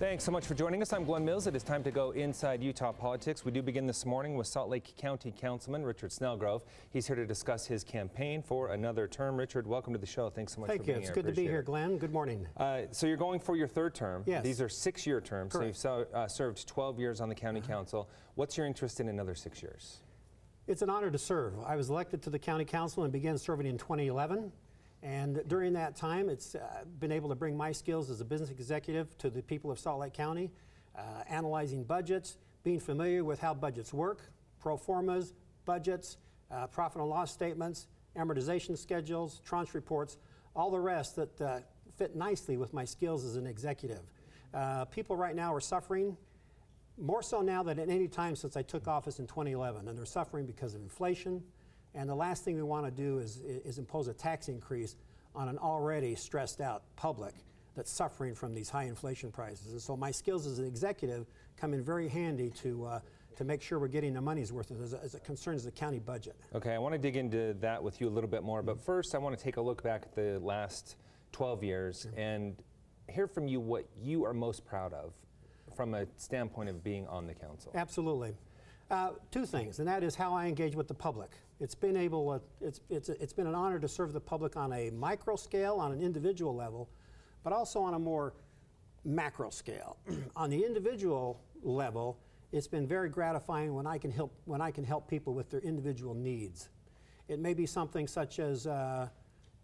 Thanks so much for joining us. I'm Glenn Mills. It is time to go inside Utah politics. We do begin this morning with Salt Lake County Councilman Richard Snelgrove. He's here to discuss his campaign for another term. Richard, welcome to the show. Thanks so much for being here. Thank you. It's good to be here, Glenn. Good morning. So you're going for your third term. Yes. These are 6-year terms. Correct. So you've served 12 years on the county council. What's your interest in another 6 years? It's an honor to serve. I was elected to the county council and began serving in 2011. And during that time, it's been able to bring my skills as a business executive to the people of Salt Lake County, analyzing budgets, being familiar with how budgets work, pro formas, budgets, profit and loss statements, amortization schedules, tranche reports, all the rest that fit nicely with my skills as an executive. People right now are suffering, more so now than at any time since I took office in 2011, and they're suffering because of inflation. And the last thing we want to do is impose a tax increase on an already stressed out public that's suffering from these high inflation prices. And so my skills as an executive come in very handy to make sure we're getting the money's worth as it concerns the county budget. Okay, I want to dig into that with you a little bit more, but first I want to take a look back at the last 12 years and hear from you what you are most proud of from a standpoint of being on the council. Absolutely. Two things, and that is how I engage with the public. It's been it's been an honor to serve the public on a micro scale, on an individual level, but also on a more macro scale. On the individual level, it's been very gratifying when I can help people with their individual needs. It may be something such as how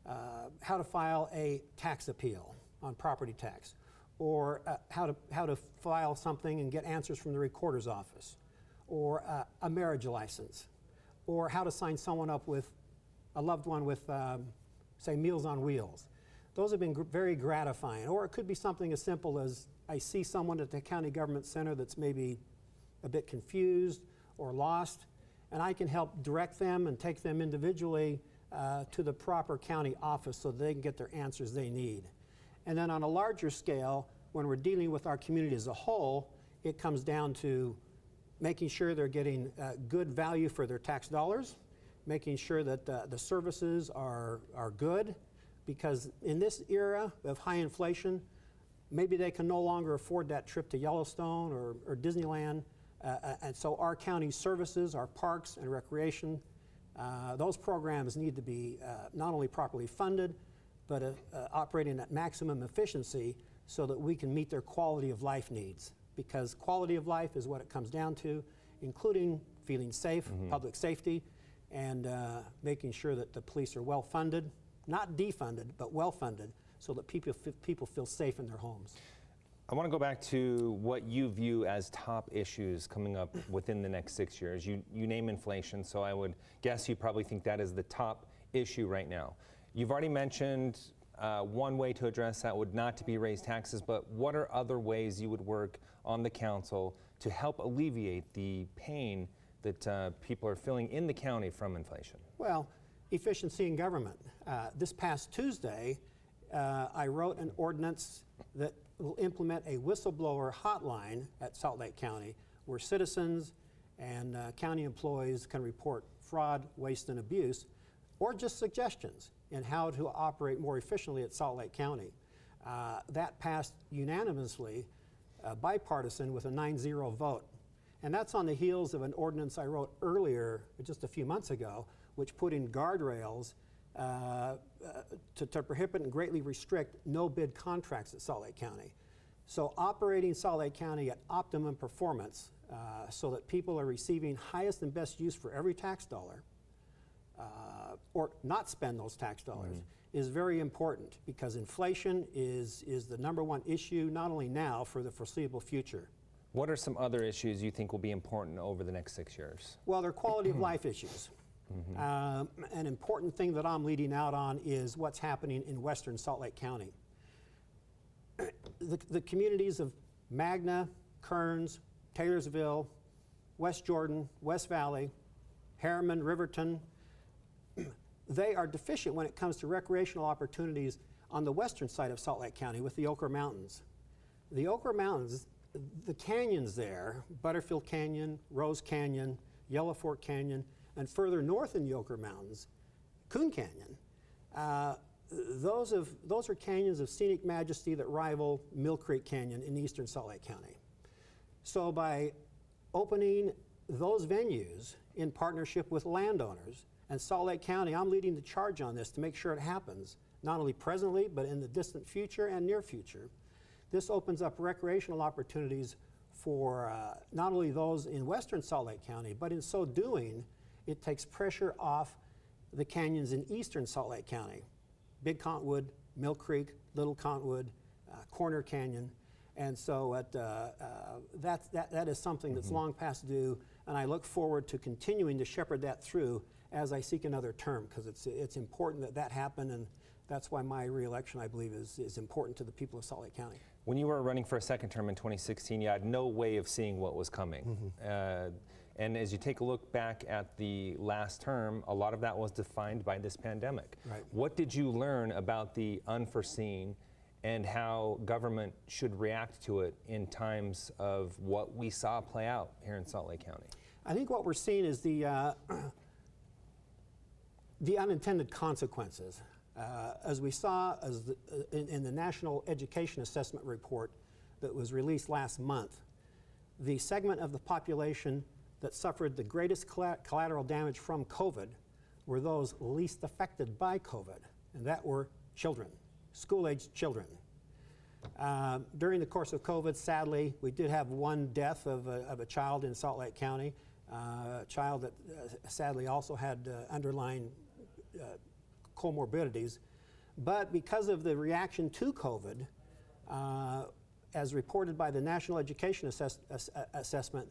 to file a tax appeal on property tax, or how to file something and get answers from the recorder's office, or a marriage license, or how to sign someone up with a loved one with, say, Meals on Wheels. Those have been very gratifying. Or it could be something as simple as I see someone at the county government center that's maybe a bit confused or lost, and I can help direct them and take them individually to the proper county office so they can get their answers they need. And then on a larger scale, when we're dealing with our community as a whole, it comes down to making sure they're getting good value for their tax dollars, making sure that the services are good, because in this era of high inflation, maybe they can no longer afford that trip to Yellowstone or Disneyland, and so our county services, our parks and recreation, those programs need to be not only properly funded, but operating at maximum efficiency so that we can meet their quality of life needs. Because quality of life is what it comes down to, including feeling safe, public safety, and making sure that the police are well funded, not defunded, but well funded, so that people feel safe in their homes. I want to go back to what you view as top issues coming up within the next 6 years. You name inflation, so I would guess you probably think that is the top issue right now. You've already mentioned one way to address that would not to be raise taxes, but what are other ways you would work on the council to help alleviate the pain that people are feeling in the county from inflation? Well, efficiency in government. This past Tuesday, I wrote an ordinance that will implement a whistleblower hotline at Salt Lake County where citizens and county employees can report fraud, waste, and abuse, or just suggestions in how to operate more efficiently at Salt Lake County. That passed unanimously, bipartisan, with a 9-0 vote. And that's on the heels of an ordinance I wrote earlier, just a few months ago, which put in guardrails to prohibit and greatly restrict no-bid contracts at Salt Lake County. So operating Salt Lake County at optimum performance so that people are receiving highest and best use for every tax dollar, or not spend those tax dollars, is very important, because inflation is the #1 issue, not only now, for the foreseeable future. What are some other issues you think will be important over the next 6 years? Well, they're quality of life issues. An important thing that I'm leading out on is what's happening in western Salt Lake County. The communities of Magna, Kearns, Taylorsville, West Jordan, West Valley, Harriman, Riverton, they are deficient when it comes to recreational opportunities on the western side of Salt Lake County with the Ochre Mountains. The Ochre Mountains, the canyons there, Butterfield Canyon, Rose Canyon, Yellow Fork Canyon, and further north in the Ochre Mountains, Coon Canyon, those are canyons of scenic majesty that rival Mill Creek Canyon in eastern Salt Lake County. So by opening those venues in partnership with landowners and Salt Lake County, I'm leading the charge on this to make sure it happens, not only presently, but in the distant future and near future. This opens up recreational opportunities for not only those in western Salt Lake County, but in so doing, it takes pressure off the canyons in eastern Salt Lake County. Big Cottonwood, Mill Creek, Little Cottonwood, Corner Canyon. And so that is something that's long past due, and I look forward to continuing to shepherd that through as I seek another term, because it's important that that happen, and that's why my reelection, I believe, is important to the people of Salt Lake County. When you were running for a second term in 2016, you had no way of seeing what was coming. And as you take a look back at the last term, a lot of that was defined by this pandemic. Right. What did you learn about the unforeseen and how government should react to it in times of what we saw play out here in Salt Lake County? I think what we're seeing is the unintended consequences. As we saw in the National Education Assessment Report that was released last month, the segment of the population that suffered the greatest collateral damage from COVID were those least affected by COVID, and that were children, school-aged children. During the course of COVID, sadly, we did have one death of a child in Salt Lake County, a child that sadly also had underlying comorbidities. But because of the reaction to COVID, as reported by the National Education Assessment,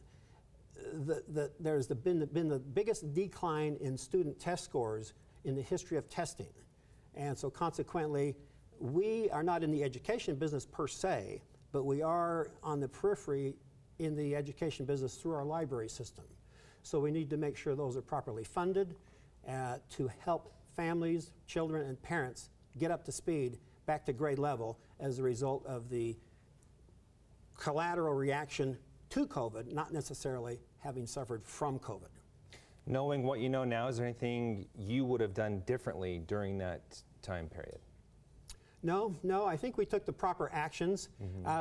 there's been the biggest decline in student test scores in the history of testing. And so consequently, we are not in the education business per se, but we are on the periphery in the education business through our library system. So we need to make sure those are properly funded to help families, children, and parents get up to speed back to grade level as a result of the collateral reaction to COVID, not necessarily having suffered from COVID. Knowing what you know now, is there anything you would have done differently during that time period? No, I think we took the proper actions.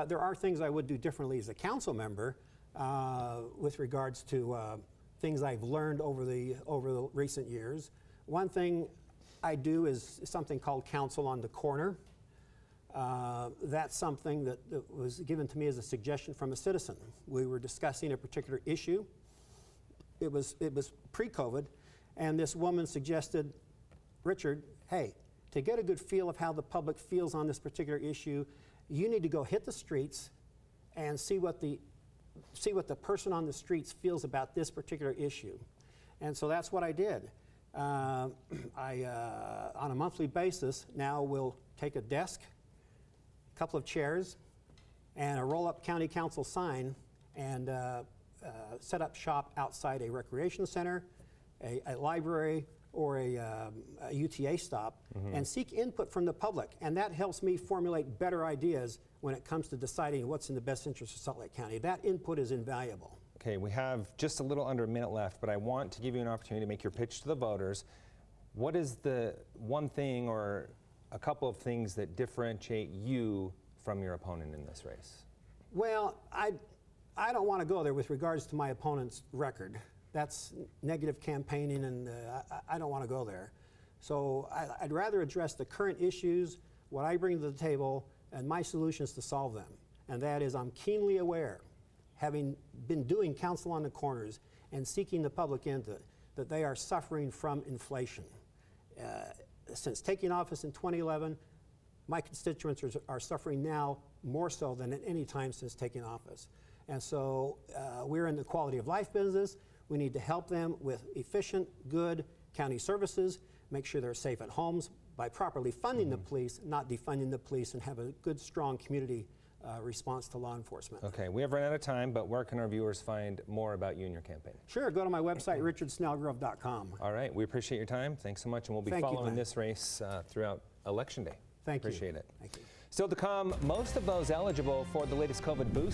There are things I would do differently as a council member with regards to things I've learned over the recent years. One thing I do is something called Council on the Corner. That's something that was given to me as a suggestion from a citizen. We were discussing a particular issue. It was pre-COVID, and this woman suggested, Richard, hey, to get a good feel of how the public feels on this particular issue, you need to go hit the streets and see what the person on the streets feels about this particular issue. And so that's what I did. On a monthly basis, now will take a desk, a couple of chairs, and a roll-up county council sign, and set up shop outside a recreation center, a library, or a UTA stop, and seek input from the public. And that helps me formulate better ideas when it comes to deciding what's in the best interest of Salt Lake County. That input is invaluable. Okay, we have just a little under a minute left, but I want to give you an opportunity to make your pitch to the voters. What is the one thing or a couple of things that differentiate you from your opponent in this race? Well, I don't want to go there with regards to my opponent's record. That's negative campaigning, and I don't want to go there. So I'd rather address the current issues, what I bring to the table, and my solutions to solve them. And that is, I'm keenly aware, having been doing Council on the Corners and seeking the public input, that they are suffering from inflation. Since taking office in 2011, my constituents are suffering now more so than at any time since taking office. And so we're in the quality of life business. We need to help them with efficient, good county services, make sure they're safe at homes by properly funding the police, not defunding the police, and have a good, strong community response to law enforcement. Okay, we have run out of time, but where can our viewers find more about you and your campaign? Sure, go to my website, richardsnelgrove.com. All right, we appreciate your time. Thanks so much, and we'll be following this race throughout Election Day. Thank you. Appreciate it. Thank you. Still to come, most of those eligible for the latest COVID boost